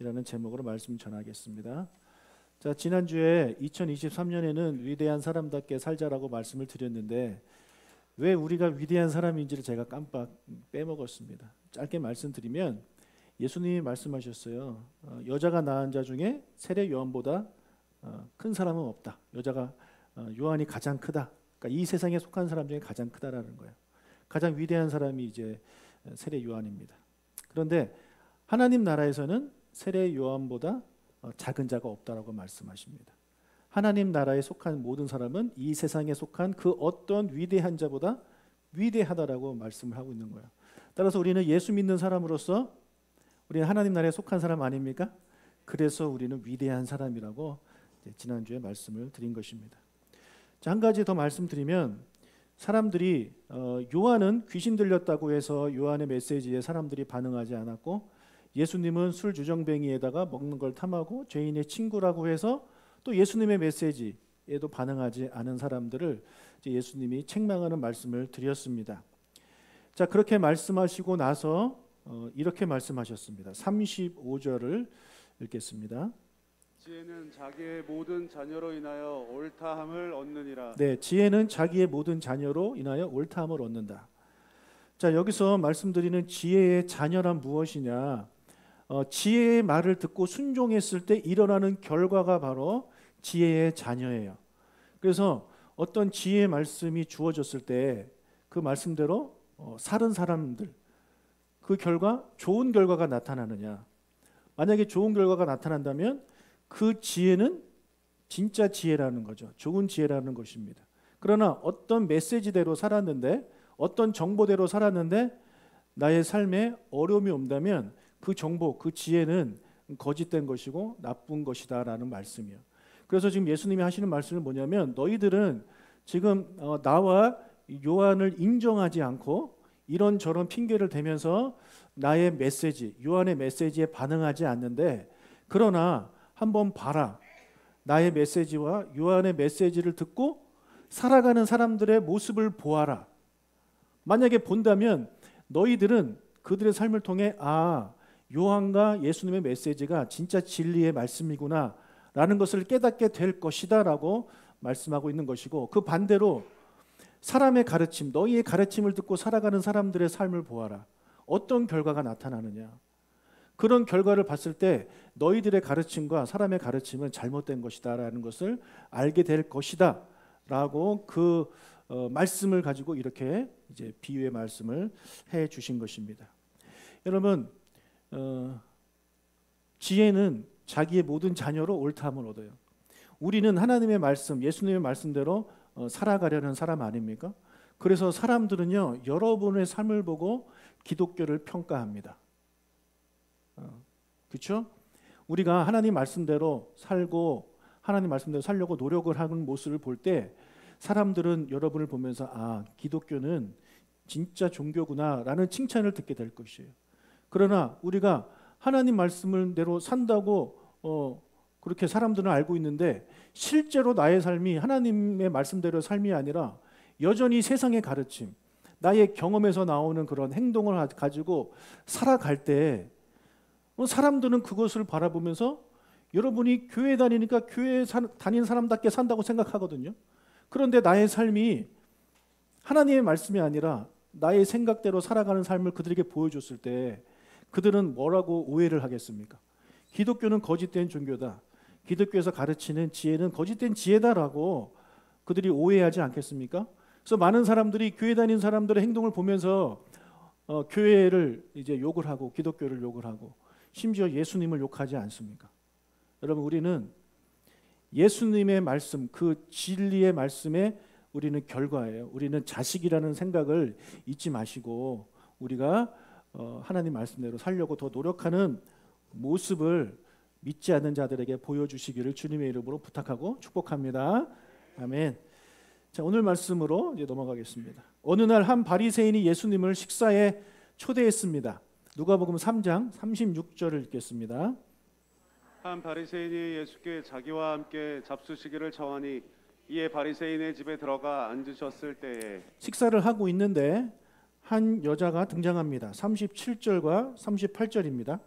이라는 제목으로 말씀 전하겠습니다. 자, 지난주에 2023년에는 위대한 사람답게 살자라고 말씀을 드렸는데 왜 우리가 위대한 사람인지를 제가 깜빡 빼먹었습니다. 짧게 말씀드리면 예수님이 말씀하셨어요. 여자가 낳은 자 중에 세례 요한보다 큰 사람은 없다. 여자가 요한이 가장 크다. 그러니까 이 세상에 속한 사람 중에 가장 크다라는 거예요. 가장 위대한 사람이 이제 세례 요한입니다. 그런데 하나님 나라에서는 세례 요한보다 작은 자가 없다라고 말씀하십니다. 하나님 나라에 속한 모든 사람은 이 세상에 속한 그 어떤 위대한 자보다 위대하다라고 말씀을 하고 있는 거예요. 따라서 우리는 예수 믿는 사람으로서 우리는 하나님 나라에 속한 사람 아닙니까? 그래서 우리는 위대한 사람이라고 지난주에 말씀을 드린 것입니다. 자, 한 가지 더 말씀드리면 사람들이 요한은 귀신 들렸다고 해서 요한의 메시지에 사람들이 반응하지 않았고 예수님은 술 주정뱅이에다가 먹는 걸 탐하고 죄인의 친구라고 해서 또 예수님의 메시지에도 반응하지 않은 사람들을 예수님이 책망하는 말씀을 드렸습니다. 자, 그렇게 말씀하시고 나서 이렇게 말씀하셨습니다. 35절을 읽겠습니다. 지혜는 자기의 모든 자녀로 인하여 옳다함을 얻느니라. 네, 지혜는 자기의 모든 자녀로 인하여 옳다함을 얻는다. 자, 여기서 말씀드리는 지혜의 자녀란 무엇이냐? 지혜의 말을 듣고 순종했을 때 일어나는 결과가 바로 지혜의 자녀예요. 그래서 어떤 지혜의 말씀이 주어졌을 때 그 말씀대로 살은 사람들, 그 결과 좋은 결과가 나타나느냐? 만약에 좋은 결과가 나타난다면 그 지혜는 진짜 지혜라는 거죠. 좋은 지혜라는 것입니다. 그러나 어떤 메시지대로 살았는데 어떤 정보대로 살았는데 나의 삶에 어려움이 온다면 그 정보, 그 지혜는 거짓된 것이고 나쁜 것이다 라는 말씀이에요. 그래서 지금 예수님이 하시는 말씀은 뭐냐면 너희들은 지금 나와 요한을 인정하지 않고 이런저런 핑계를 대면서 나의 메시지, 요한의 메시지에 반응하지 않는데 그러나 한번 봐라. 나의 메시지와 요한의 메시지를 듣고 살아가는 사람들의 모습을 보아라. 만약에 본다면 너희들은 그들의 삶을 통해 요한과 예수님의 메시지가 진짜 진리의 말씀이구나 라는 것을 깨닫게 될 것이다 라고 말씀하고 있는 것이고 그 반대로 사람의 가르침, 너희의 가르침을 듣고 살아가는 사람들의 삶을 보아라. 어떤 결과가 나타나느냐. 그런 결과를 봤을 때 너희들의 가르침과 사람의 가르침은 잘못된 것이다 라는 것을 알게 될 것이다 라고 그 말씀을 가지고 이렇게 이제 비유의 말씀을 해 주신 것입니다. 여러분, 지혜는 자기의 모든 자녀로 옳다함을 얻어요. 우리는 하나님의 말씀, 예수님의 말씀대로 살아가려는 사람 아닙니까? 그래서 사람들은요, 여러분의 삶을 보고 기독교를 평가합니다. 그렇죠? 우리가 하나님 말씀대로 살고 하나님 말씀대로 살려고 노력을 하는 모습을 볼 때 사람들은 여러분을 보면서 기독교는 진짜 종교구나라는 칭찬을 듣게 될 것이에요. 그러나 우리가 하나님 말씀대로 산다고 그렇게 사람들은 알고 있는데 실제로 나의 삶이 하나님의 말씀대로 삶이 아니라 여전히 세상의 가르침, 나의 경험에서 나오는 그런 행동을 가지고 살아갈 때 사람들은 그것을 바라보면서 여러분이 교회 다니니까 교회 다니는 사람답게 산다고 생각하거든요. 그런데 나의 삶이 하나님의 말씀이 아니라 나의 생각대로 살아가는 삶을 그들에게 보여줬을 때 그들은 뭐라고 오해를 하겠습니까? 기독교는 거짓된 종교다. 기독교에서 가르치는 지혜는 거짓된 지혜다라고 그들이 오해하지 않겠습니까? 그래서 많은 사람들이 교회 다니는 사람들의 행동을 보면서 교회를 이제 욕을 하고 기독교를 욕을 하고 심지어 예수님을 욕하지 않습니까? 여러분, 우리는 예수님의 말씀, 그 진리의 말씀에 우리는 결과예요. 우리는 자식이라는 생각을 잊지 마시고 우리가 하나님 말씀대로 살려고 더 노력하는 모습을 믿지 않는 자들에게 보여주시기를 주님의 이름으로 부탁하고 축복합니다. 아멘. 자, 오늘 말씀으로 이제 넘어가겠습니다. 어느 날 한 바리새인이 예수님을 식사에 초대했습니다. 누가복음 3장 36절을 읽겠습니다. 한 바리새인이 예수께 자기와 함께 잡수시기를 청하니 이에 바리새인의 집에 들어가 앉으셨을 때에 식사를 하고 있는데 한 여자가 등장합니다. 37절과 38절입니다.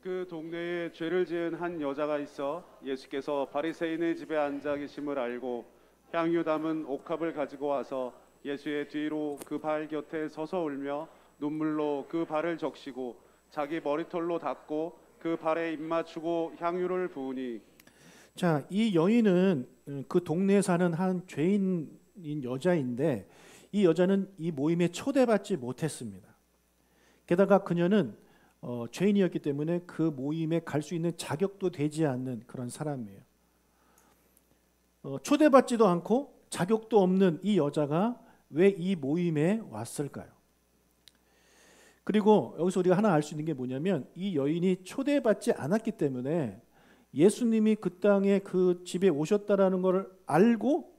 그 동네에 죄를 지은 한 여자가 있어 예수께서 바리새인의 집에 앉아 계심을 알고 향유 담은 옥합을 가지고 와서 예수의 뒤로 그 발 곁에 서서 울며 눈물로 그 발을 적시고 자기 머리털로 닦고 그 발에 입 맞추고 향유를 부으니. 자, 이 여인은 그 동네에 사는 한 죄인인 여자인데 이 여자는 이 모임에 초대받지 못했습니다. 게다가 그녀는 죄인이었기 때문에 그 모임에 갈 수 있는 자격도 되지 않는 그런 사람이에요. 초대받지도 않고 자격도 없는 이 여자가 왜 이 모임에 왔을까요? 그리고 여기서 우리가 하나 알 수 있는 게 뭐냐면 이 여인이 초대받지 않았기 때문에 예수님이 그 땅에 그 집에 오셨다라는 것을 알고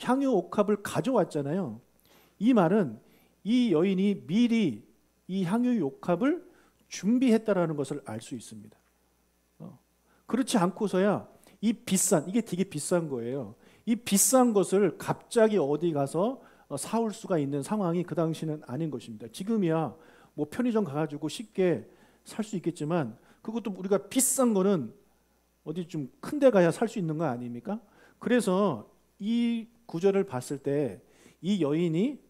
향유 옥합을 가져왔잖아요. 이 말은 이 여인이 미리 이 향유 옥합을 준비했다라는 것을 알 수 있습니다. 그렇지 않고서야 이게 되게 비싼 거예요. 이 비싼 것을 갑자기 어디 가서 사올 수가 있는 상황이 그 당시는 아닌 것입니다. 지금이야 뭐 편의점 가가지고 쉽게 살 수 있겠지만 그것도 우리가 비싼 거는 어디 좀 큰 데 가야 살 수 있는 거 아닙니까? 그래서 이 구절을 봤을 때 이 여인이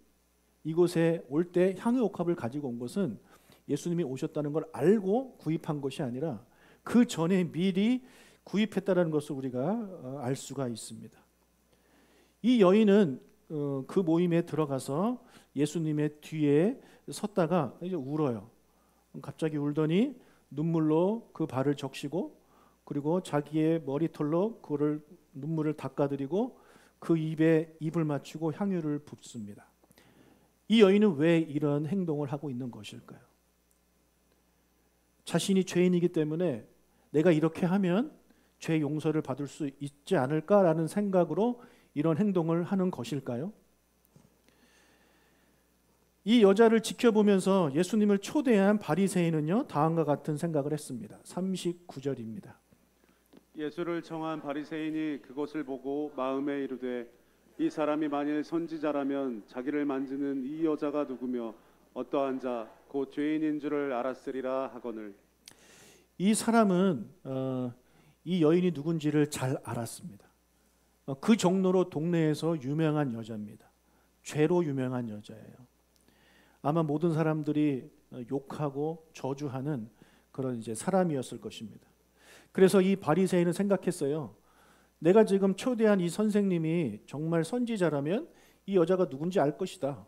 이곳에 올 때 향유 옥합을 가지고 온 것은 예수님이 오셨다는 걸 알고 구입한 것이 아니라 그 전에 미리 구입했다는 것을 우리가 알 수가 있습니다. 이 여인은 그 모임에 들어가서 예수님의 뒤에 섰다가 이제 울어요. 갑자기 울더니 눈물로 그 발을 적시고 그리고 자기의 머리털로 그거를 눈물을 닦아드리고 그 입에 입을 맞추고 향유를 붓습니다. 이 여인은 왜 이런 행동을 하고 있는 것일까요? 자신이 죄인이기 때문에 내가 이렇게 하면 죄 용서를 받을 수 있지 않을까라는 생각으로 이런 행동을 하는 것일까요? 이 여자를 지켜보면서 예수님을 초대한 바리새인은요 다음과 같은 생각을 했습니다. 39절입니다. 예수를 청한 바리새인이 그것을 보고 마음에 이르되 이 사람이 만일 선지자라면 자기를 만지는 이 여자가 누구며 어떠한 자 곧 죄인인 줄을 알았으리라 하거늘. 이 사람은 이 여인이 누군지를 잘 알았습니다. 그 정도로 동네에서 유명한 여자입니다. 죄로 유명한 여자예요. 아마 모든 사람들이 욕하고 저주하는 그런 이제 사람이었을 것입니다. 그래서 이 바리새인은 생각했어요. 내가 지금 초대한 이 선생님이 정말 선지자라면 이 여자가 누군지 알 것이다.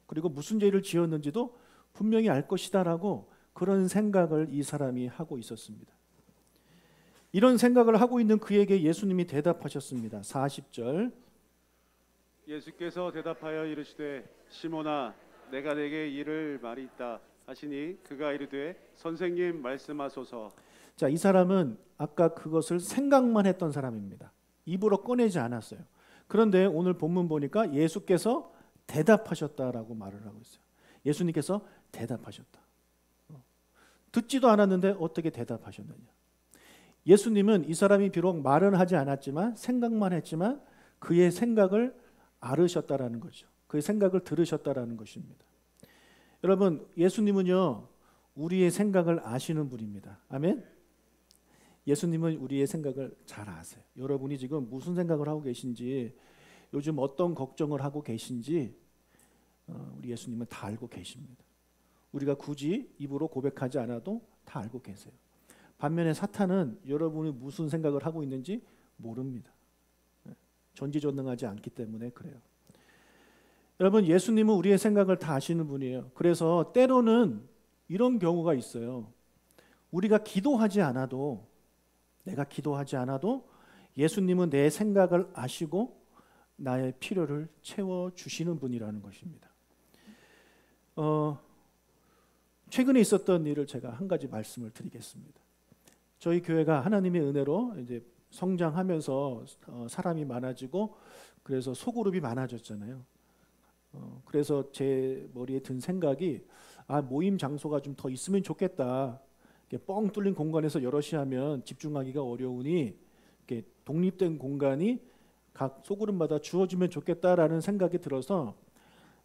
그리고 무슨 죄를 지었는지도 분명히 알 것이다라고 그런 생각을 이 사람이 하고 있었습니다. 이런 생각을 하고 있는 그에게 예수님이 대답하셨습니다. 40절. 예수께서 대답하여 이르시되 시몬아 내가 네게 이를 말이 있다 하시니 그가 이르되 선생님 말씀하소서. 자, 이 사람은 아까 그것을 생각만 했던 사람입니다. 입으로 꺼내지 않았어요. 그런데 오늘 본문 보니까 예수께서 대답하셨다라고 말을 하고 있어요. 예수님께서 대답하셨다. 듣지도 않았는데 어떻게 대답하셨느냐. 예수님은 이 사람이 비록 말은 하지 않았지만 생각만 했지만 그의 생각을 알으셨다라는 거죠. 그의 생각을 들으셨다라는 것입니다. 여러분, 예수님은요 우리의 생각을 아시는 분입니다. 아멘. 예수님은 우리의 생각을 잘 아세요. 여러분이 지금 무슨 생각을 하고 계신지, 요즘 어떤 걱정을 하고 계신지 우리 예수님은 다 알고 계십니다. 우리가 굳이 입으로 고백하지 않아도 다 알고 계세요. 반면에 사탄은 여러분이 무슨 생각을 하고 있는지 모릅니다. 전지전능하지 않기 때문에 그래요. 여러분, 예수님은 우리의 생각을 다 아시는 분이에요. 그래서 때로는 이런 경우가 있어요. 우리가 기도하지 않아도, 내가 기도하지 않아도 예수님은 내 생각을 아시고 나의 필요를 채워주시는 분이라는 것입니다. 최근에 있었던 일을 제가 한 가지 말씀을 드리겠습니다. 저희 교회가 하나님의 은혜로 이제 성장하면서 사람이 많아지고 그래서 소그룹이 많아졌잖아요. 그래서 제 머리에 든 생각이 모임 장소가 좀 더 있으면 좋겠다. 뻥 뚫린 공간에서 여럿이 하면 집중하기가 어려우니 이렇게 독립된 공간이 각 소그룹마다 주어지면 좋겠다라는 생각이 들어서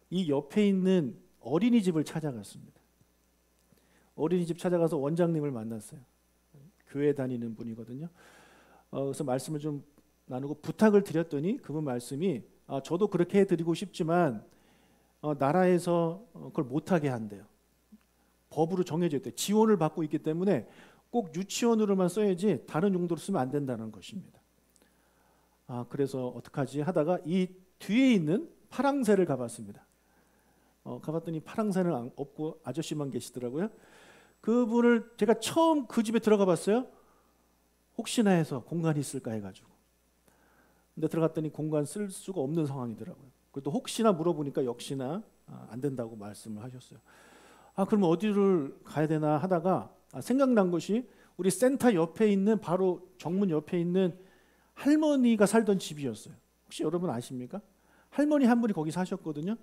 이 옆에 있는 어린이집을 찾아갔습니다. 어린이집 찾아가서 원장님을 만났어요. 교회 다니는 분이거든요. 그래서 말씀을 좀 나누고 부탁을 드렸더니 그분 말씀이 저도 그렇게 해드리고 싶지만 나라에서 그걸 못하게 한대요. 법으로 정해져 있대요. 지원을 받고 있기 때문에 꼭 유치원으로만 써야지 다른 용도로 쓰면 안 된다는 것입니다. 그래서 어떡하지 하다가 이 뒤에 있는 파랑새를 가봤습니다. 가봤더니 파랑새는 없고 아저씨만 계시더라고요. 그분을 제가 처음 그 집에 들어가 봤어요. 혹시나 해서 공간이 있을까 해가지고. 근데 들어갔더니 공간 쓸 수가 없는 상황이더라고요. 그래도 혹시나 물어보니까 역시나 안 된다고 말씀을 하셨어요. 그럼 어디를 가야 되나 하다가 생각난 것이 우리 센터 옆에 있는 바로 정문 옆에 있는 할머니가 살던 집이었어요. 혹시 여러분 아십니까? 할머니 한 분이 거기 사셨거든요.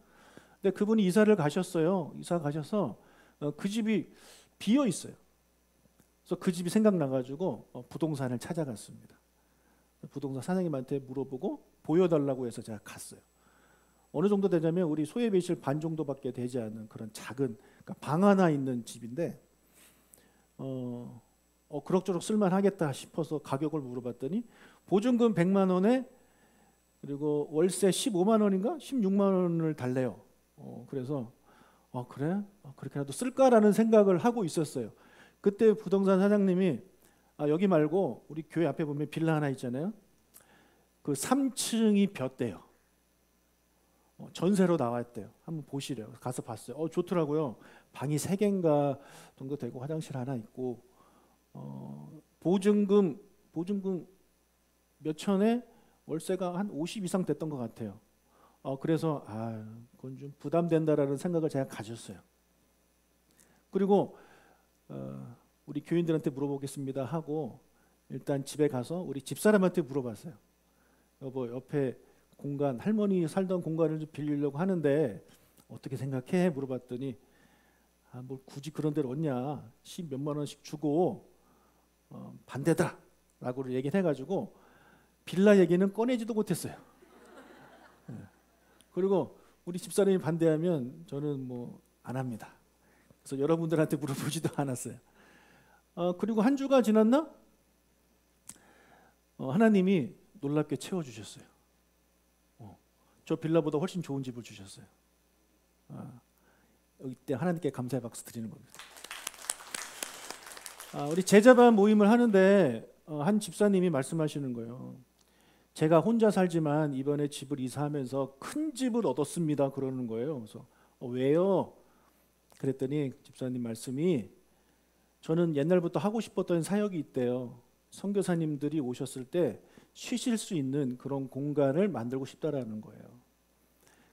근데 그분이 이사를 가셨어요. 이사 가셔서 그 집이 비어 있어요. 그래서 그 집이 생각나가지고 부동산을 찾아갔습니다. 부동산 사장님한테 물어보고 보여달라고 해서 제가 갔어요. 어느 정도 되냐면 우리 소외배실 반 정도밖에 되지 않는 그런 작은 그러니까 방 하나 있는 집인데 그럭저럭 쓸만하겠다 싶어서 가격을 물어봤더니 보증금 100만 원에 그리고 월세 15만 원인가 16만 원을 달래요. 그래서 그래? 그렇게라도 쓸까라는 생각을 하고 있었어요. 그때 부동산 사장님이 여기 말고 우리 교회 앞에 보면 빌라 하나 있잖아요. 그 3층이 볕대요. 전세로 나왔대요. 한번 보시래요. 가서 봤어요. 좋더라고요. 방이 3개인가 정도 되고 화장실 하나 있고 보증금 몇 천에 월세가 한 50 이상 됐던 것 같아요. 그래서 그건 좀 부담된다라는 생각을 제가 가졌어요. 그리고 우리 교인들한테 물어보겠습니다 하고 일단 집에 가서 우리 집사람한테 물어봤어요. 여보, 옆에 공간 할머니 살던 공간을 좀 빌리려고 하는데 어떻게 생각해? 물어봤더니 뭘 굳이 그런 데를 얻냐? 10 몇만 원씩 주고 반대다 라고 얘기를 해가지고 빌라 얘기는 꺼내지도 못했어요. 그리고 우리 집사람이 반대하면 저는 뭐 안 합니다. 그래서 여러분들한테 물어보지도 않았어요. 그리고 한 주가 지났나? 하나님이 놀랍게 채워주셨어요. 저 빌라보다 훨씬 좋은 집을 주셨어요. 이때 하나님께 감사의 박수 드리는 겁니다. 우리 제자반 모임을 하는데 한 집사님이 말씀하시는 거예요. 제가 혼자 살지만 이번에 집을 이사하면서 큰 집을 얻었습니다. 그러는 거예요. 그래서 왜요? 그랬더니 집사님 말씀이 저는 옛날부터 하고 싶었던 사역이 있대요. 선교사님들이 오셨을 때 쉬실 수 있는 그런 공간을 만들고 싶다라는 거예요.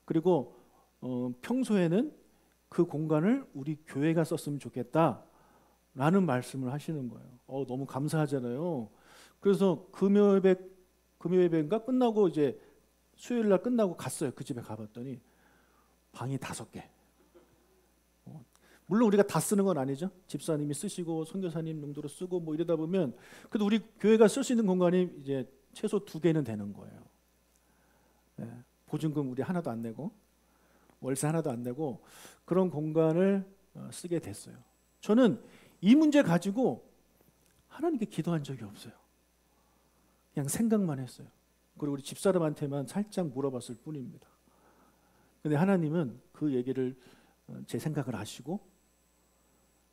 그리고 평소에는 그 공간을 우리 교회가 썼으면 좋겠다라는 말씀을 하시는 거예요. 너무 감사하잖아요. 그래서 금요예배인가 끝나고 이제 수요일 날 끝나고 갔어요. 그 집에 가봤더니 방이 5개. 물론 우리가 다 쓰는 건 아니죠. 집사님이 쓰시고 선교사님 용도로 쓰고 뭐 이러다 보면 그래도 우리 교회가 쓸 수 있는 공간이 이제 최소 2개는 되는 거예요. 보증금 우리 하나도 안 내고 월세 하나도 안 내고 그런 공간을 쓰게 됐어요. 저는 이 문제 가지고 하나님께 기도한 적이 없어요. 그냥 생각만 했어요. 그리고 우리 집사람한테만 살짝 물어봤을 뿐입니다. 근데 하나님은 그 얘기를 제 생각을 아시고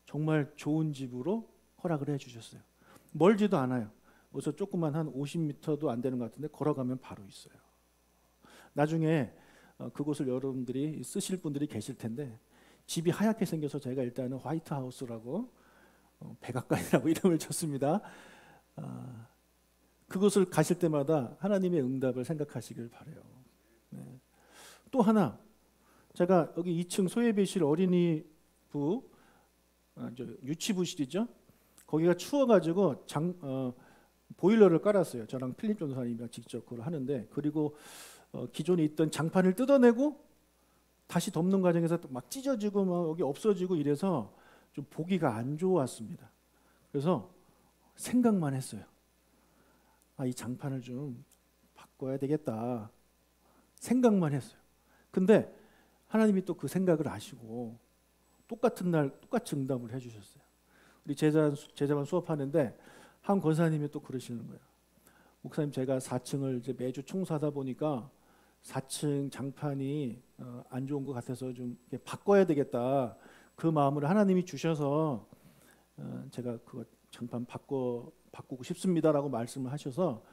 정말 좋은 집으로 허락을 해주셨어요. 멀지도 않아요. 그래서 조그만 한 50m도 안 되는 것 같은데 걸어가면 바로 있어요. 나중에 그곳을 여러분들이 쓰실 분들이 계실 텐데 집이 하얗게 생겨서 제가 일단은 화이트하우스라고 백악관이라고 이름을 줬습니다. 그곳을 가실 때마다 하나님의 응답을 생각하시길 바라요. 또 하나 제가 여기 2층 소예배실 어린이부 유치부실이죠. 거기가 추워가지고 보일러를 깔았어요. 저랑 필립 전사님이랑 직접 그걸 하는데 그리고 기존에 있던 장판을 뜯어내고 다시 덮는 과정에서 막 찢어지고 막 여기 없어지고 이래서 좀 보기가 안 좋았습니다. 그래서 생각만 했어요. 이 장판을 좀 바꿔야 되겠다. 생각만 했어요. 근데 하나님이 또 그 생각을 아시고 똑같은 날 똑같이 응답을 해주셨어요. 우리 제자반 수업하는데 한 권사님이 또 그러시는 거예요. 목사님, 제가 4층을 이제 매주 청소하다 보니까 4층 장판이 안 좋은 것 같아서 좀 바꿔야 되겠다. 그 마음을 하나님이 주셔서 제가 그거 장판 바꾸고 싶습니다라고 말씀을 하셔서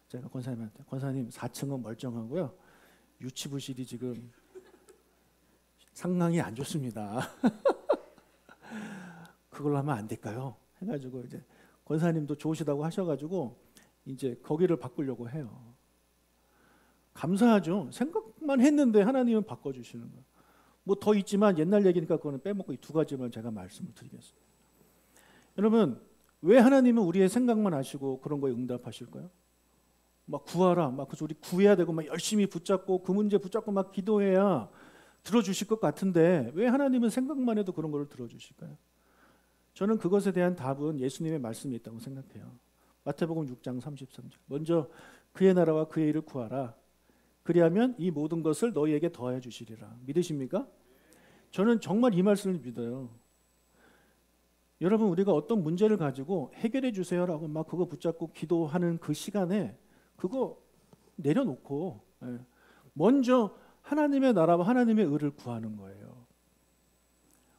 제가 권사님한테, 권사님 4층은 멀쩡하고요, 유치부실이 지금 상황이 안 좋습니다. 그걸로 하면 안 될까요? 해가지고 이제 권사님도 좋으시다고 하셔가지고 이제 거기를 바꾸려고 해요. 감사하죠. 생각만 했는데 하나님은 바꿔주시는 거예요. 뭐 더 있지만 옛날 얘기니까 그거는 빼먹고 이 두 가지만 제가 말씀을 드리겠습니다. 여러분, 왜 하나님은 우리의 생각만 하시고 그런 거에 응답하실까요? 막 구하라, 막 그래서 우리 구해야 되고 막 열심히 붙잡고 그 문제 붙잡고 막 기도해야 들어주실 것 같은데 왜 하나님은 생각만 해도 그런 걸 들어주실까요? 저는 그것에 대한 답은 예수님의 말씀이 있다고 생각해요. 마태복음 6장 33절. 먼저 그의 나라와 그의 일을 구하라. 그리하면 이 모든 것을 너희에게 더해 주시리라. 믿으십니까? 저는 정말 이 말씀을 믿어요. 여러분, 우리가 어떤 문제를 가지고 해결해 주세요라고 막 그거 붙잡고 기도하는 그 시간에 그거 내려놓고 먼저 하나님의 나라와 하나님의 의를 구하는 거예요.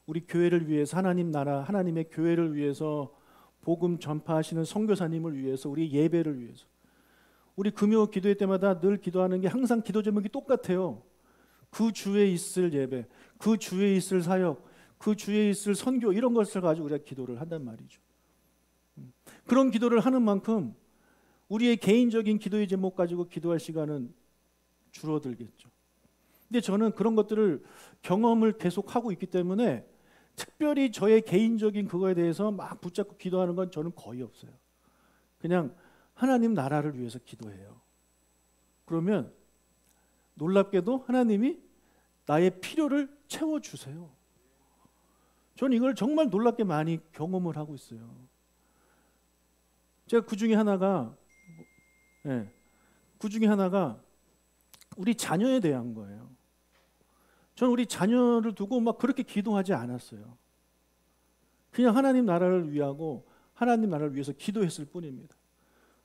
우리 교회를 위해서, 하나님 나라, 하나님의 교회를 위해서, 복음 전파하시는 선교사님을 위해서, 우리 예배를 위해서. 우리 금요 기도회 때마다 늘 기도하는 게 항상 기도 제목이 똑같아요. 그 주에 있을 예배, 그 주에 있을 사역, 그 주에 있을 선교, 이런 것을 가지고 우리가 기도를 한단 말이죠. 그런 기도를 하는 만큼 우리의 개인적인 기도의 제목 가지고 기도할 시간은 줄어들겠죠. 근데 저는 그런 것들을 경험을 계속하고 있기 때문에 특별히 저의 개인적인 그거에 대해서 막 붙잡고 기도하는 건 저는 거의 없어요. 그냥 하나님 나라를 위해서 기도해요. 그러면 놀랍게도 하나님이 나의 필요를 채워주세요. 저는 이걸 정말 놀랍게 많이 경험을 하고 있어요. 제가 그 중에 하나가 우리 자녀에 대한 거예요. 저는 우리 자녀를 두고 막 그렇게 기도하지 않았어요. 그냥 하나님 나라를 위하고 하나님 나라를 위해서 기도했을 뿐입니다.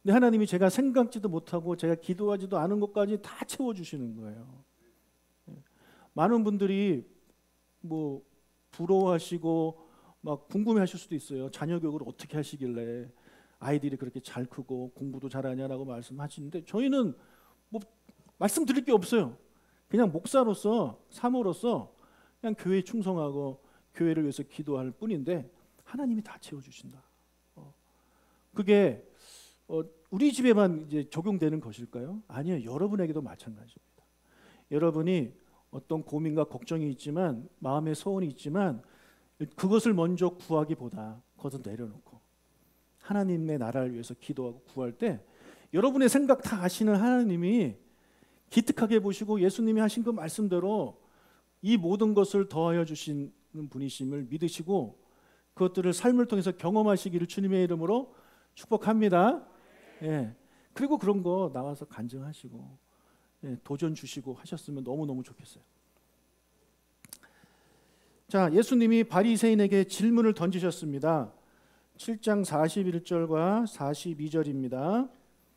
근데 하나님이 제가 생각지도 못하고 제가 기도하지도 않은 것까지 다 채워주시는 거예요. 많은 분들이 뭐 부러워하시고 막 궁금해하실 수도 있어요. 자녀 교육을 어떻게 하시길래 아이들이 그렇게 잘 크고 공부도 잘하냐라고 말씀하시는데 저희는 뭐 말씀드릴 게 없어요. 그냥 목사로서, 사모로서 그냥 교회에 충성하고 교회를 위해서 기도할 뿐인데 하나님이 다 채워주신다. 그게 우리 집에만 이제 적용되는 것일까요? 아니요, 여러분에게도 마찬가지입니다. 여러분이 어떤 고민과 걱정이 있지만, 마음의 소원이 있지만 그것을 먼저 구하기보다 그것을 내려놓고 하나님의 나라를 위해서 기도하고 구할 때 여러분의 생각 다 아시는 하나님이 기특하게 보시고 예수님이 하신 그 말씀대로 이 모든 것을 더하여 주시는 분이심을 믿으시고 그것들을 삶을 통해서 경험하시기를 주님의 이름으로 축복합니다. 그리고 그런 거 나와서 간증하시고 도전 주시고 하셨으면 너무너무 좋겠어요. 자, 예수님이 바리새인에게 질문을 던지셨습니다. 7장 41절과 42절입니다.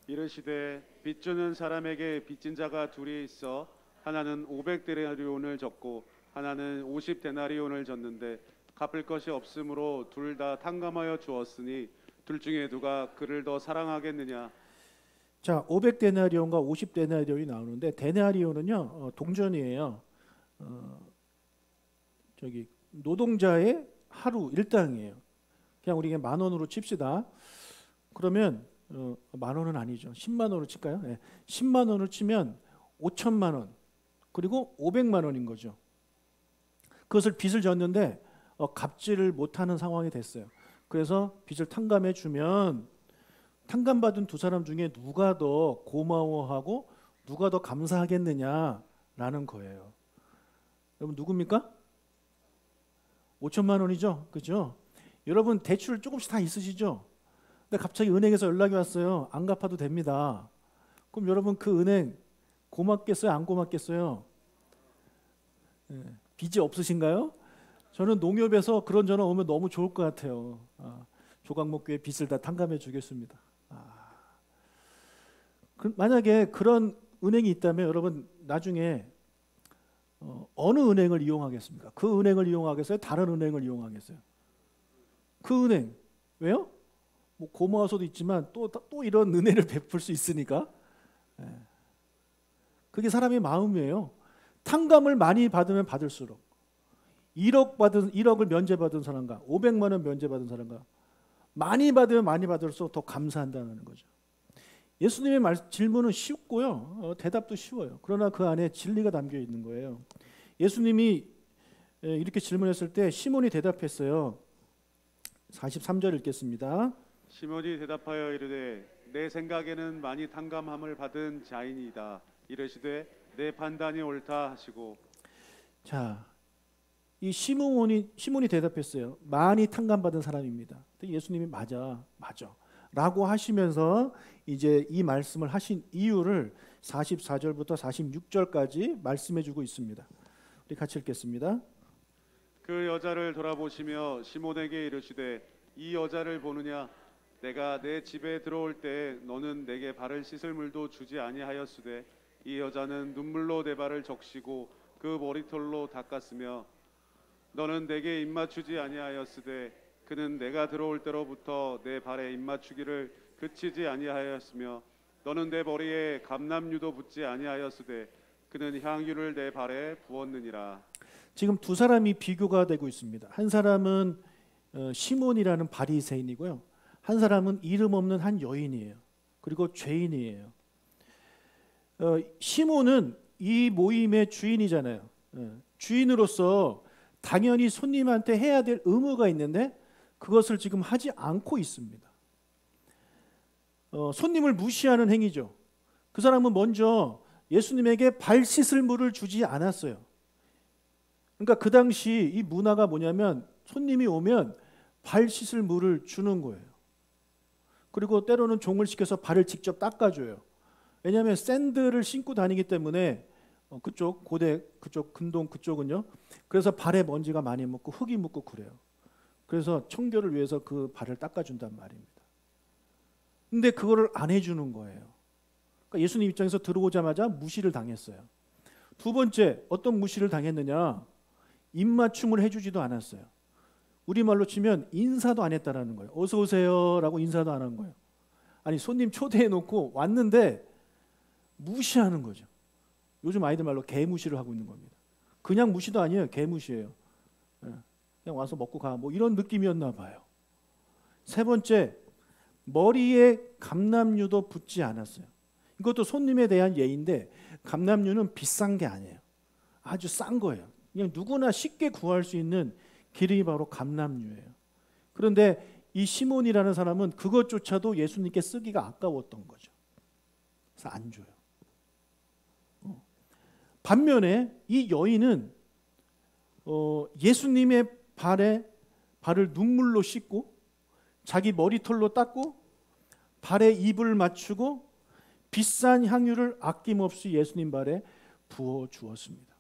이르시되 빚 주는 사람에게 빚진 자가 둘이 있어 하나는 500데나리온을 졌고 하나는 50데나리온을 졌는데 갚을 것이 없으므로 둘 다 탕감하여 주었으니 둘 중에 누가 그를 더 사랑하겠느냐. 자, 500데나리온과 50데나리온이 나오는데 데나리온은요 동전이에요. 저기 노동자의 하루 일당이에요. 그냥 우리 10,000원으로 칩시다. 그러면 10,000원은 아니죠. 10만 원으로 칠까요? 10만 원을 치면 5천만 원 그리고 500만 원인 거죠. 그것을 빚을 졌는데 갚지를 못하는 상황이 됐어요. 그래서 빚을 탕감해 주면 탕감받은 두 사람 중에 누가 더 고마워하고 누가 더 감사하겠느냐라는 거예요. 여러분 누굽니까? 5천만 원이죠. 그죠? 여러분 대출 조금씩 다 있으시죠? 근데 갑자기 은행에서 연락이 왔어요. 안 갚아도 됩니다. 그럼 여러분 그 은행 고맙겠어요? 안 고맙겠어요? 빚이 없으신가요? 저는 농협에서 그런 전화 오면 너무 좋을 것 같아요. 조각목교의 빚을 다 탕감해 주겠습니다. 만약에 그런 은행이 있다면 여러분 나중에 어느 은행을 이용하겠습니까? 그 은행을 이용하겠어요? 다른 은행을 이용하겠어요? 그 은행. 왜요? 뭐 고마워서도 있지만 또 이런 은혜를 베풀 수 있으니까. 그게 사람의 마음이에요. 탕감을 많이 받으면 받을수록 1억을 면제받은 사람과 500만 원 면제받은 사람과 많이 받으면 많이 받을수록 더 감사한다는 거죠. 예수님의 질문은 쉽고요. 대답도 쉬워요. 그러나 그 안에 진리가 담겨 있는 거예요. 예수님이 이렇게 질문했을 때 시몬이 대답했어요. 43절 읽겠습니다. 시몬이 대답하여 이르되 내 생각에는 많이 탕감함을 받은 자인이다. 이르시되 내 판단이 옳다 하시고. 자, 이 시몬이 대답했어요. 많이 탕감받은 사람입니다. 예수님이 맞아 라고 하시면서 이제 이 말씀을 하신 이유를 44절부터 46절까지 말씀해 주고 있습니다. 우리 같이 읽겠습니다. 그 여자를 돌아보시며 시몬에게 이르시되 이 여자를 보느냐? 내가 내 집에 들어올 때 너는 내게 발을 씻을 물도 주지 아니하였으되 이 여자는 눈물로 내 발을 적시고 그 머리털로 닦았으며 너는 내게 입맞추지 아니하였으되 그는 내가 들어올 때로부터 내 발에 입맞추기를 그치지 아니하였으며 너는 내 머리에 감람유도 붓지 아니하였으되 그는 향유를 내 발에 부었느니라. 지금 두 사람이 비교가 되고 있습니다. 한 사람은 시몬이라는 바리새인이고요. 한 사람은 이름 없는 한 여인이에요. 그리고 죄인이에요. 시몬은 이 모임의 주인이잖아요. 주인으로서 당연히 손님한테 해야 될 의무가 있는데 그것을 지금 하지 않고 있습니다. 손님을 무시하는 행위죠. 그 사람은 먼저 예수님에게 발 씻을 물을 주지 않았어요. 그러니까 그 당시 이 문화가 뭐냐면 손님이 오면 발 씻을 물을 주는 거예요. 그리고 때로는 종을 시켜서 발을 직접 닦아줘요. 왜냐하면 샌들을 신고 다니기 때문에 고대 그쪽 근동 그쪽은요. 그래서 발에 먼지가 많이 묻고 흙이 묻고 그래요. 그래서 청결을 위해서 그 발을 닦아준단 말입니다. 근데 그거를 안 해주는 거예요. 그러니까 예수님 입장에서 들어오자마자 무시를 당했어요. 두 번째 어떤 무시를 당했느냐? 입맞춤을 해주지도 않았어요. 우리말로 치면 인사도 안 했다라는 거예요. 어서 오세요라고 인사도 안 한 거예요. 아니 손님 초대해 놓고 왔는데 무시하는 거죠. 요즘 아이들 말로 개무시를 하고 있는 겁니다. 그냥 무시도 아니에요. 개무시예요. 그냥 와서 먹고 가. 뭐 이런 느낌이었나 봐요. 세 번째, 머리에 감람유도 붓지 않았어요. 이것도 손님에 대한 예인데 감람유는 비싼 게 아니에요. 아주 싼 거예요. 그냥 누구나 쉽게 구할 수 있는 기름이 바로 감람유예요. 그런데 이 시몬이라는 사람은 그것조차도 예수님께 쓰기가 아까웠던 거죠. 그래서 안 줘요. 반면에 이 여인은 예수님의 발을 눈물로 씻고 자기 머리털로 닦고 발에 입을 맞추고 비싼 향유를 아낌없이 예수님 발에 부어 주었습니다.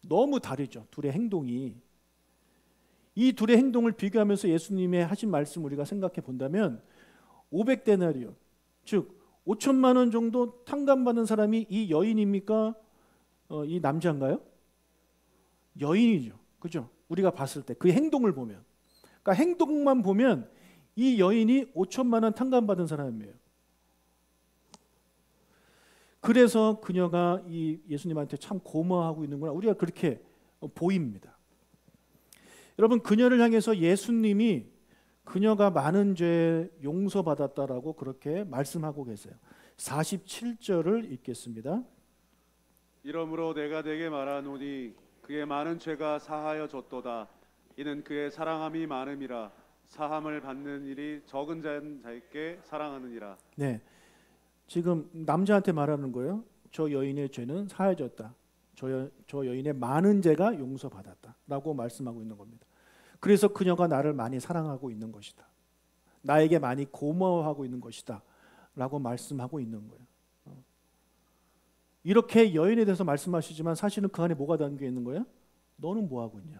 너무 다르죠. 둘의 행동이. 이 둘의 행동을 비교하면서 예수님의 하신 말씀 우리가 생각해 본다면 500데나리온 즉 5천만 원 정도 탕감받는 사람이 이 여인입니까? 이 남자인가요? 여인이죠. 그죠? 우리가 봤을 때 그 행동을 보면 그러니까 행동만 보면 이 여인이 5천만 원 탕감받은 사람이에요. 그래서 그녀가 이 예수님한테 참 고마워하고 있는구나. 우리가 그렇게 보입니다. 여러분 그녀를 향해서 예수님이 그녀가 많은 죄 용서받았다라고 그렇게 말씀하고 계세요. 47절을 읽겠습니다. 이러므로 내가 내게 말하노니 그의 많은 죄가 사하여 졌도다. 이는 그의 사랑함이 많음이라. 사함을 받는 일이 적은 자에게 사랑하느니라. 네, 지금 남자한테 말하는 거예요. 저 여인의 죄는 사해졌다. 저 여인의 많은 죄가 용서받았다라고 말씀하고 있는 겁니다. 그래서 그녀가 나를 많이 사랑하고 있는 것이다. 나에게 많이 고마워하고 있는 것이다. 라고 말씀하고 있는 거예요. 이렇게 여인에 대해서 말씀하시지만 사실은 그 안에 뭐가 담겨 있는 거예요? 너는 뭐 하고 있냐?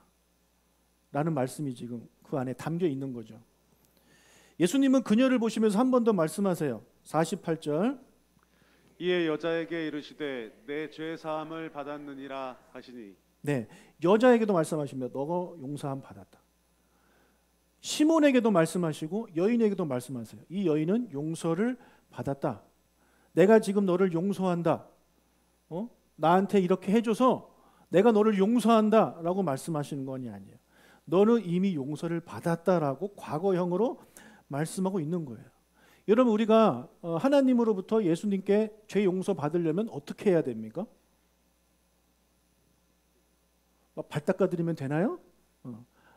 라는 말씀이 지금 그 안에 담겨 있는 거죠. 예수님은 그녀를 보시면서 한 번 더 말씀하세요. 48절. 이에 여자에게 이르시되 내 죄 사함을 받았느니라 하시니. 네, 여자에게도 말씀하시며 너가 용서함 받았다. 시몬에게도 말씀하시고 여인에게도 말씀하세요. 이 여인은 용서를 받았다. 내가 지금 너를 용서한다. 나한테 이렇게 해줘서 내가 너를 용서한다 라고 말씀하시는 건 아니에요. 너는 이미 용서를 받았다라고 과거형으로 말씀하고 있는 거예요. 여러분, 우리가 하나님으로부터 예수님께 죄 용서 받으려면 어떻게 해야 됩니까? 발 닦아드리면 되나요?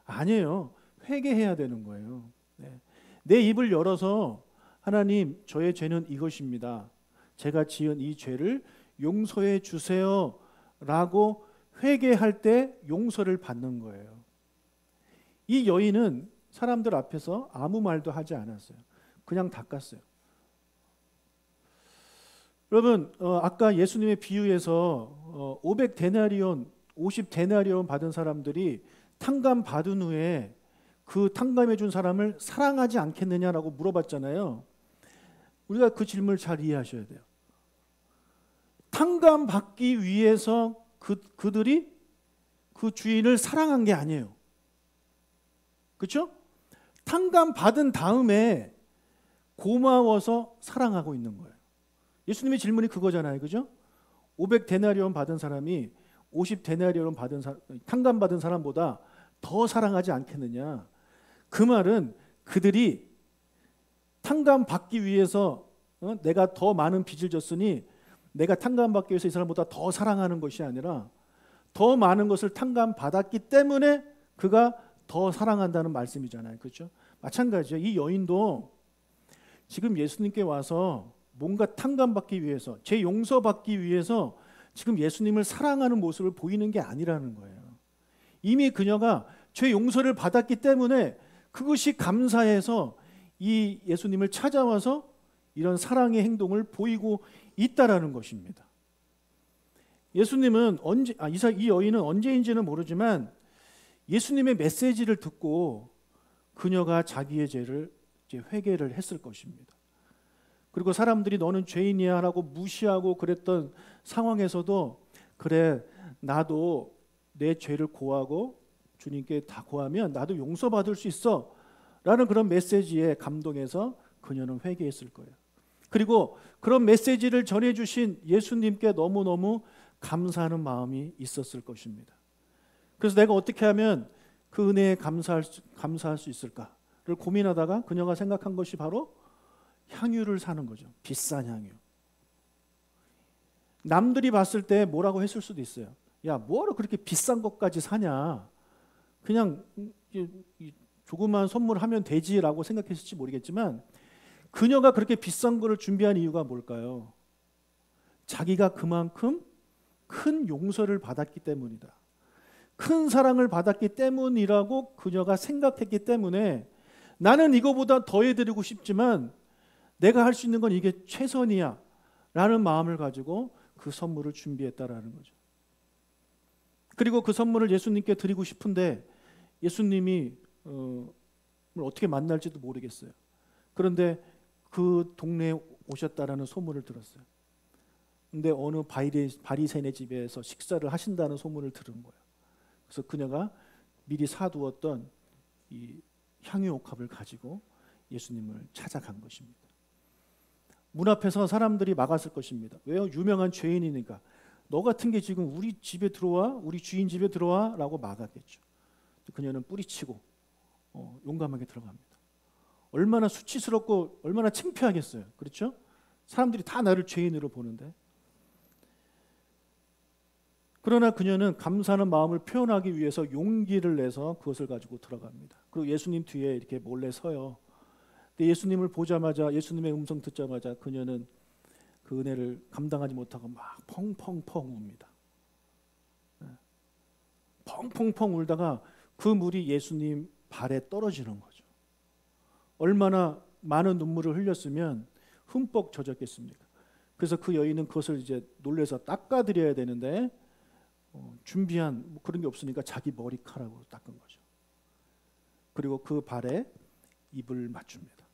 아니에요. 회개해야 되는 거예요. 네. 내 입을 열어서 하나님, 저의 죄는 이것입니다. 제가 지은 이 죄를 용서해 주세요 라고 회개할 때 용서를 받는 거예요. 이 여인은 사람들 앞에서 아무 말도 하지 않았어요. 그냥 닦았어요. 여러분, 아까 예수님의 비유에서 500데나리온, 50데나리온 받은 사람들이 탕감 받은 후에 그 탕감해 준 사람을 사랑하지 않겠느냐라고 물어봤잖아요. 우리가 그 질문을 잘 이해하셔야 돼요. 탕감 받기 위해서 그들이 그 주인을 사랑한 게 아니에요. 그렇죠? 탕감 받은 다음에 고마워서 사랑하고 있는 거예요. 예수님의 질문이 그거잖아요. 그죠? 500데나리온 받은 사람이 50데나리온 받은 탕감 받은 사람보다 더 사랑하지 않겠느냐. 그 말은 그들이 탕감 받기 위해서 내가 더 많은 빚을 졌으니 내가 탕감 받기 위해서 이 사람보다 더 사랑하는 것이 아니라 더 많은 것을 탕감 받았기 때문에 그가 더 사랑한다는 말씀이잖아요. 그렇죠? 마찬가지예요. 이 여인도 지금 예수님께 와서 뭔가 탕감받기 위해서, 죄 용서받기 위해서 지금 예수님을 사랑하는 모습을 보이는 게 아니라는 거예요. 이미 그녀가 죄 용서를 받았기 때문에 그것이 감사해서 이 예수님을 찾아와서 이런 사랑의 행동을 보이고 있다라는 것입니다. 예수님은 이 여인은 언제인지는 모르지만 예수님의 메시지를 듣고 그녀가 자기의 죄를 이제 회개를 했을 것입니다. 그리고 사람들이 너는 죄인이야 라고 무시하고 그랬던 상황에서도 그래, 나도 내 죄를 고하고 주님께 다 고하면 나도 용서받을 수 있어 라는 그런 메시지에 감동해서 그녀는 회개했을 거예요. 그리고 그런 메시지를 전해주신 예수님께 너무너무 감사하는 마음이 있었을 것입니다. 그래서 내가 어떻게 하면 그 은혜에 감사할 수 있을까를 고민하다가 그녀가 생각한 것이 바로 향유를 사는 거죠. 비싼 향유. 남들이 봤을 때 뭐라고 했을 수도 있어요. 야, 뭐하러 그렇게 비싼 것까지 사냐. 그냥 조그만 선물하면 되지라고 생각했을지 모르겠지만 그녀가 그렇게 비싼 거를 준비한 이유가 뭘까요? 자기가 그만큼 큰 용서를 받았기 때문이다. 큰 사랑을 받았기 때문이라고 그녀가 생각했기 때문에 나는 이거보다 더해드리고 싶지만 내가 할 수 있는 건 이게 최선이야 라는 마음을 가지고 그 선물을 준비했다라는 거죠. 그리고 그 선물을 예수님께 드리고 싶은데 예수님이 어떻게 만날지도 모르겠어요. 그런데 그 동네에 오셨다라는 소문을 들었어요. 근데 어느 바리새인의 집에서 식사를 하신다는 소문을 들은 거예요. 그래서 그녀가 미리 사두었던 이 향유 옥합을 가지고 예수님을 찾아간 것입니다. 문 앞에서 사람들이 막았을 것입니다. 왜요? 유명한 죄인이니까. 너 같은 게 지금 우리 집에 들어와? 우리 주인 집에 들어와? 라고 막았겠죠. 그녀는 뿌리치고 용감하게 들어갑니다. 얼마나 수치스럽고 얼마나 창피하겠어요. 그렇죠? 사람들이 다 나를 죄인으로 보는데. 그러나 그녀는 감사하는 마음을 표현하기 위해서 용기를 내서 그것을 가지고 들어갑니다. 그리고 예수님 뒤에 이렇게 몰래 서요. 근데 예수님을 보자마자, 예수님의 음성 듣자마자 그녀는 그 은혜를 감당하지 못하고 막 펑펑펑 웁니다. 펑펑펑 울다가 그 물이 예수님 발에 떨어지는 거죠. 얼마나 많은 눈물을 흘렸으면 흠뻑 젖었겠습니까? 그래서 그 여인은 그것을 이제 놀래서 닦아드려야 되는데 준비한 그런 게 없으니까 자기 머리카락으로 닦은 거죠. 그리고 그 발에 입을 맞춥니다.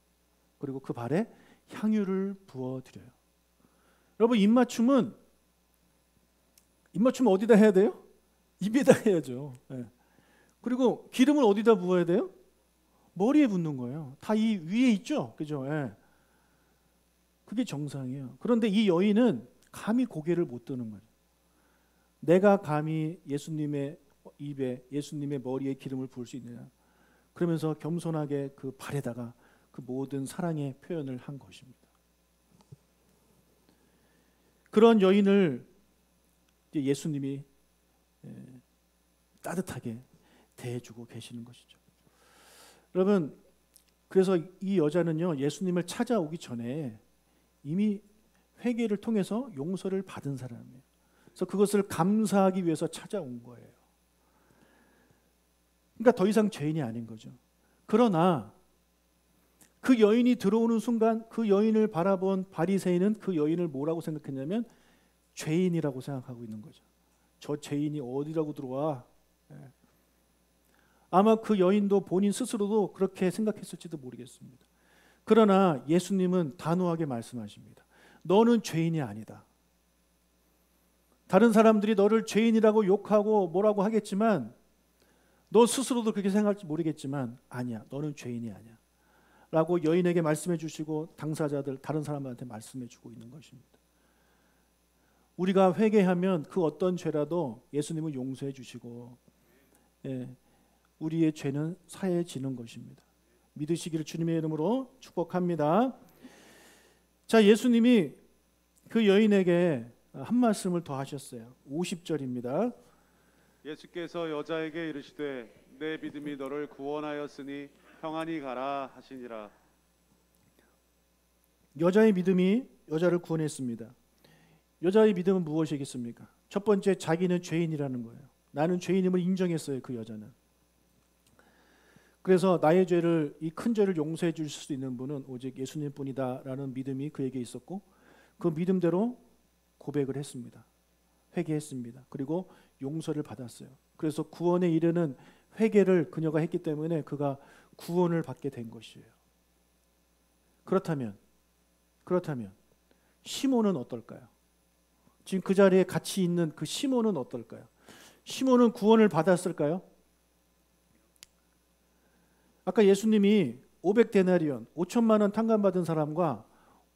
그리고 그 발에 향유를 부어드려요. 여러분, 입맞춤은 어디다 해야 돼요? 입에다 해야죠. 예. 그리고 기름을 어디다 부어야 돼요? 머리에 붓는 거예요. 다 이 위에 있죠, 그죠? 예. 그게 정상이에요. 그런데 이 여인은 감히 고개를 못 드는 거죠. 내가 감히 예수님의 입에, 예수님의 머리에 기름을 부을 수 있느냐? 그러면서 겸손하게 그 발에다가 그 모든 사랑의 표현을 한 것입니다. 그런 여인을 예수님이 따뜻하게 대해주고 계시는 것이죠. 여러분, 그래서 이 여자는요, 예수님을 찾아오기 전에 이미 회개를 통해서 용서를 받은 사람이에요. 그래서 그것을 감사하기 위해서 찾아온 거예요. 그러니까 더 이상 죄인이 아닌 거죠. 그러나 그 여인이 들어오는 순간 그 여인을 바라본 바리새인은 그 여인을 뭐라고 생각했냐면 죄인이라고 생각하고 있는 거죠. 저 죄인이 어디라고 들어와. 아마 그 여인도 본인 스스로도 그렇게 생각했을지도 모르겠습니다. 그러나 예수님은 단호하게 말씀하십니다. 너는 죄인이 아니다. 다른 사람들이 너를 죄인이라고 욕하고 뭐라고 하겠지만 너 스스로도 그렇게 생각할지 모르겠지만 아니야. 너는 죄인이 아니야. 라고 여인에게 말씀해 주시고 당사자들 다른 사람한테 말씀해 주고 있는 것입니다. 우리가 회개하면 그 어떤 죄라도 예수님은 용서해 주시고 우리의 죄는 사해지는 것입니다. 믿으시기를 주님의 이름으로 축복합니다. 자, 예수님이 그 여인에게 한 말씀을 더 하셨어요. 50절입니다. 예수께서 여자에게 이르시되 내 믿음이 너를 구원하였으니 평안히 가라 하시니라. 여자의 믿음이 여자를 구원했습니다. 여자의 믿음은 무엇이겠습니까? 첫 번째, 자기는 죄인이라는 거예요. 나는 죄인임을 인정했어요. 그 여자는. 그래서 나의 죄를, 이 큰 죄를 용서해 줄 수 있는 분은 오직 예수님뿐이다라는 믿음이 그에게 있었고 그 믿음대로 고백을 했습니다. 회개했습니다. 그리고 용서를 받았어요. 그래서 구원에 이르는 회개를 그녀가 했기 때문에 그가 구원을 받게 된 것이에요. 그렇다면 시몬은 어떨까요? 지금 그 자리에 같이 있는 그 시몬은 어떨까요? 시몬은 구원을 받았을까요? 아까 예수님이 500데나리온, 5천만 원 탕감받은 사람과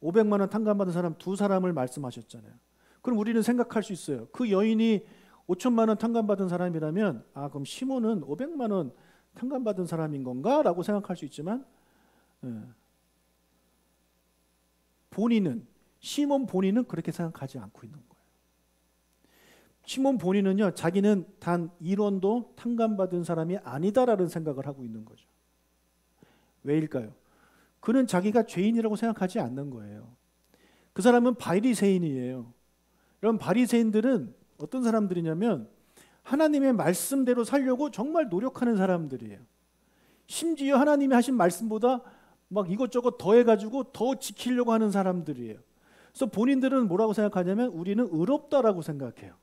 500만 원 탕감받은 사람 두 사람을 말씀하셨잖아요. 그럼 우리는 생각할 수 있어요. 그 여인이 5천만 원 탕감받은 사람이라면 그럼 시몬은 500만 원 탕감받은 사람인 건가? 라고 생각할 수 있지만 시몬 본인은 그렇게 생각하지 않고 있는 거예요. 시몬 본인은요, 자기는 단 1원도 탕감받은 사람이 아니다라는 생각을 하고 있는 거죠. 왜일까요? 그는 자기가 죄인이라고 생각하지 않는 거예요. 그 사람은 바리새인이에요. 여러분, 바리새인들은 어떤 사람들이냐면 하나님의 말씀대로 살려고 정말 노력하는 사람들이에요. 심지어 하나님이 하신 말씀보다 막 이것저것 더해가지고 더 지키려고 하는 사람들이에요. 그래서 본인들은 뭐라고 생각하냐면 우리는 의롭다라고 생각해요.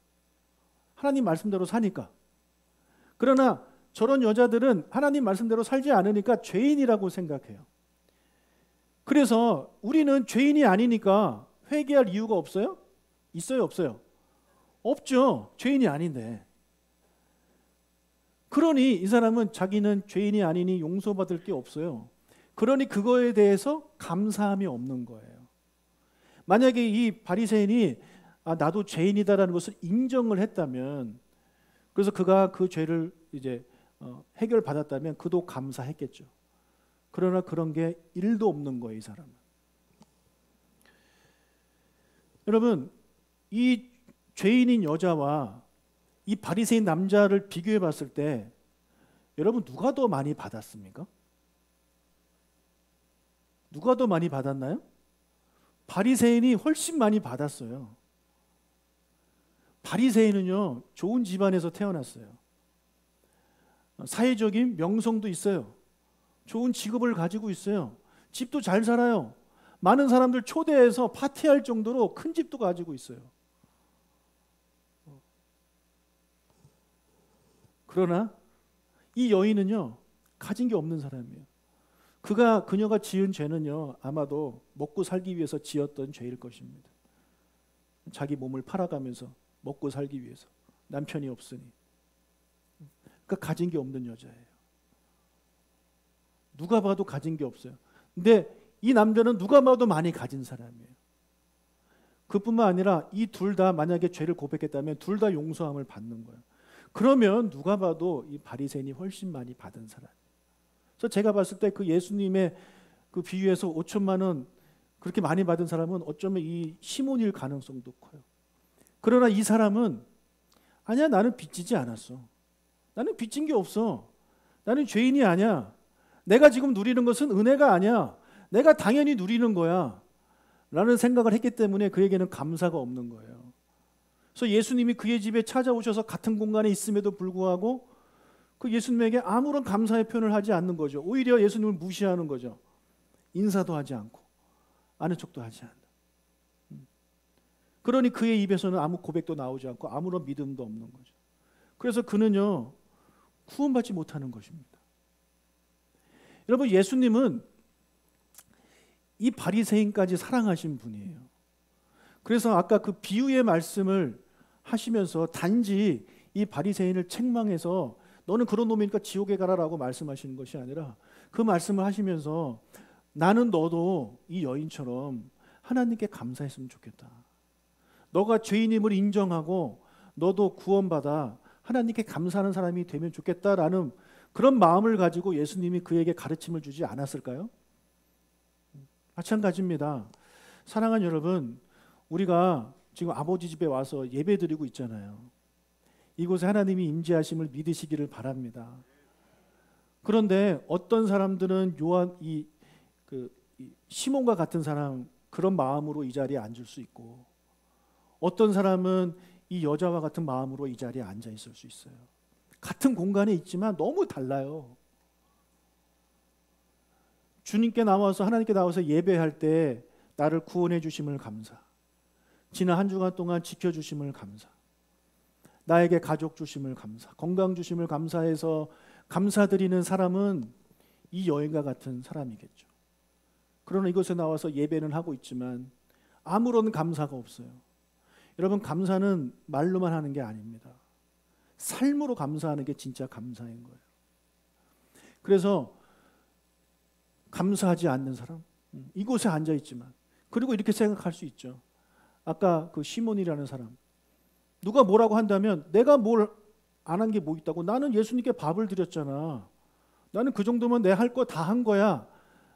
하나님 말씀대로 사니까. 그러나 저런 여자들은 하나님 말씀대로 살지 않으니까 죄인이라고 생각해요. 그래서 우리는 죄인이 아니니까 회개할 이유가 없어요? 있어요, 없어요? 없죠. 죄인이 아닌데. 그러니 이 사람은 자기는 죄인이 아니니 용서받을 게 없어요. 그러니 그거에 대해서 감사함이 없는 거예요. 만약에 이 바리새인이 나도 죄인이다라는 것을 인정을 했다면, 그래서 그가 그 죄를 이제 해결받았다면 그도 감사했겠죠. 그러나 그런 게 1도 없는 거예요, 이 사람은. 여러분, 이 죄인인 여자와 이 바리새인 남자를 비교해 봤을 때 여러분, 누가 더 많이 받았습니까? 누가 더 많이 받았나요? 바리새인이 훨씬 많이 받았어요. 바리새인은요, 좋은 집안에서 태어났어요. 사회적인 명성도 있어요. 좋은 직업을 가지고 있어요. 집도 잘 살아요. 많은 사람들 초대해서 파티할 정도로 큰 집도 가지고 있어요. 그러나 이 여인은요, 가진 게 없는 사람이에요. 그녀가 지은 죄는요, 아마도 먹고 살기 위해서 지었던 죄일 것입니다. 자기 몸을 팔아가면서 먹고 살기 위해서. 남편이 없으니. 그러니까 가진 게 없는 여자예요. 누가 봐도 가진 게 없어요. 근데 이 남자는 누가 봐도 많이 가진 사람이에요. 그뿐만 아니라 이 둘 다 만약에 죄를 고백했다면 둘 다 용서함을 받는 거예요. 그러면 누가 봐도 이 바리새인이 훨씬 많이 받은 사람. 그래서 제가 봤을 때 그 예수님의 그 비유에서 5천만 원 그렇게 많이 받은 사람은 어쩌면 이 시몬일 가능성도 커요. 그러나 이 사람은 아니야, 나는 빚지지 않았어. 나는 빚진 게 없어. 나는 죄인이 아니야. 내가 지금 누리는 것은 은혜가 아니야. 내가 당연히 누리는 거야. 라는 생각을 했기 때문에 그에게는 감사가 없는 거예요. 그래서 예수님이 그의 집에 찾아오셔서 같은 공간에 있음에도 불구하고 그 예수님에게 아무런 감사의 표현을 하지 않는 거죠. 오히려 예수님을 무시하는 거죠. 인사도 하지 않고 아는 척도 하지 않는다. 그러니 그의 입에서는 아무 고백도 나오지 않고 아무런 믿음도 없는 거죠. 그래서 그는요, 구원받지 못하는 것입니다. 여러분, 예수님은 이 바리새인까지 사랑하신 분이에요. 그래서 아까 그 비유의 말씀을 하시면서 단지 이 바리새인을 책망해서 너는 그런 놈이니까 지옥에 가라라고 말씀하시는 것이 아니라 그 말씀을 하시면서 나는 너도 이 여인처럼 하나님께 감사했으면 좋겠다. 너가 죄인임을 인정하고 너도 구원받아 하나님께 감사하는 사람이 되면 좋겠다라는 그런 마음을 가지고 예수님이 그에게 가르침을 주지 않았을까요? 마찬가지입니다. 사랑하는 여러분, 우리가 지금 아버지 집에 와서 예배드리고 있잖아요. 이곳에 하나님이 임재하심을 믿으시기를 바랍니다. 그런데 어떤 사람들은 시몬과 같은 사람 그런 마음으로 이 자리에 앉을 수 있고, 어떤 사람은 이 여자와 같은 마음으로 이 자리에 앉아 있을 수 있어요. 같은 공간에 있지만 너무 달라요. 주님께 나와서 하나님께 나와서 예배할 때 나를 구원해 주심을 감사, 지난 한 주간 동안 지켜주심을 감사, 나에게 가족 주심을 감사, 건강 주심을 감사해서 감사드리는 사람은 이 여인과 같은 사람이겠죠. 그러나 이곳에 나와서 예배는 하고 있지만 아무런 감사가 없어요. 여러분, 감사는 말로만 하는 게 아닙니다. 삶으로 감사하는 게 진짜 감사인 거예요. 그래서 감사하지 않는 사람, 이곳에 앉아 있지만, 그리고 이렇게 생각할 수 있죠. 아까 그 시몬이라는 사람, 누가 뭐라고 한다면 내가 뭘 안 한 게 뭐 있다고, 나는 예수님께 밥을 드렸잖아, 나는 그 정도면 내 할 거 다 한 거야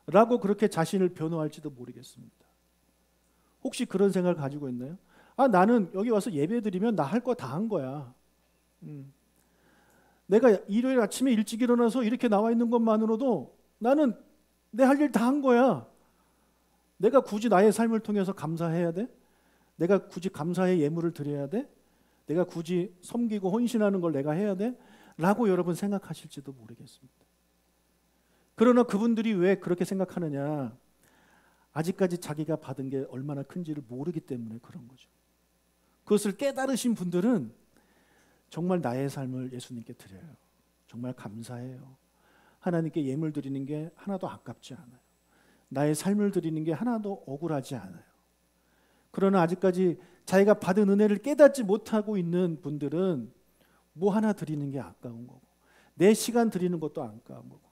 라고 그렇게 자신을 변호할지도 모르겠습니다. 혹시 그런 생각을 가지고 있나요? 나는 여기 와서 예배드리면 나 할 거 다 한 거야. 내가 일요일 아침에 일찍 일어나서 이렇게 나와 있는 것만으로도 나는 내 할 일 다 한 거야. 내가 굳이 나의 삶을 통해서 감사해야 돼? 내가 굳이 감사의 예물을 드려야 돼? 내가 굳이 섬기고 헌신하는 걸 내가 해야 돼? 라고 여러분 생각하실지도 모르겠습니다. 그러나 그분들이 왜 그렇게 생각하느냐? 아직까지 자기가 받은 게 얼마나 큰지를 모르기 때문에 그런 거죠. 그것을 깨달으신 분들은 정말 나의 삶을 예수님께 드려요. 정말 감사해요. 하나님께 예물 드리는 게 하나도 아깝지 않아요. 나의 삶을 드리는 게 하나도 억울하지 않아요. 그러나 아직까지 자기가 받은 은혜를 깨닫지 못하고 있는 분들은 뭐 하나 드리는 게 아까운 거고, 내 시간 드리는 것도 아까운 거고,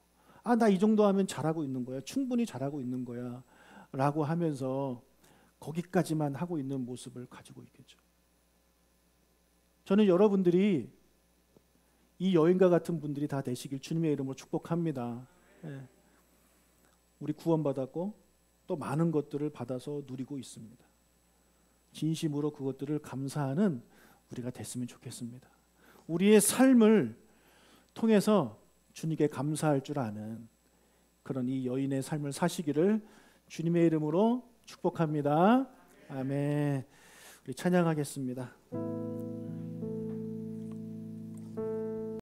나 이 정도 하면 잘하고 있는 거야, 충분히 잘하고 있는 거야 라고 하면서 거기까지만 하고 있는 모습을 가지고 있겠죠. 저는 여러분들이 이 여인과 같은 분들이 다 되시길 주님의 이름으로 축복합니다. 우리 구원받았고 또 많은 것들을 받아서 누리고 있습니다. 진심으로 그것들을 감사하는 우리가 됐으면 좋겠습니다. 우리의 삶을 통해서 주님께 감사할 줄 아는 그런 이 여인의 삶을 사시기를 주님의 이름으로 축복합니다. 아멘. 우리 찬양하겠습니다.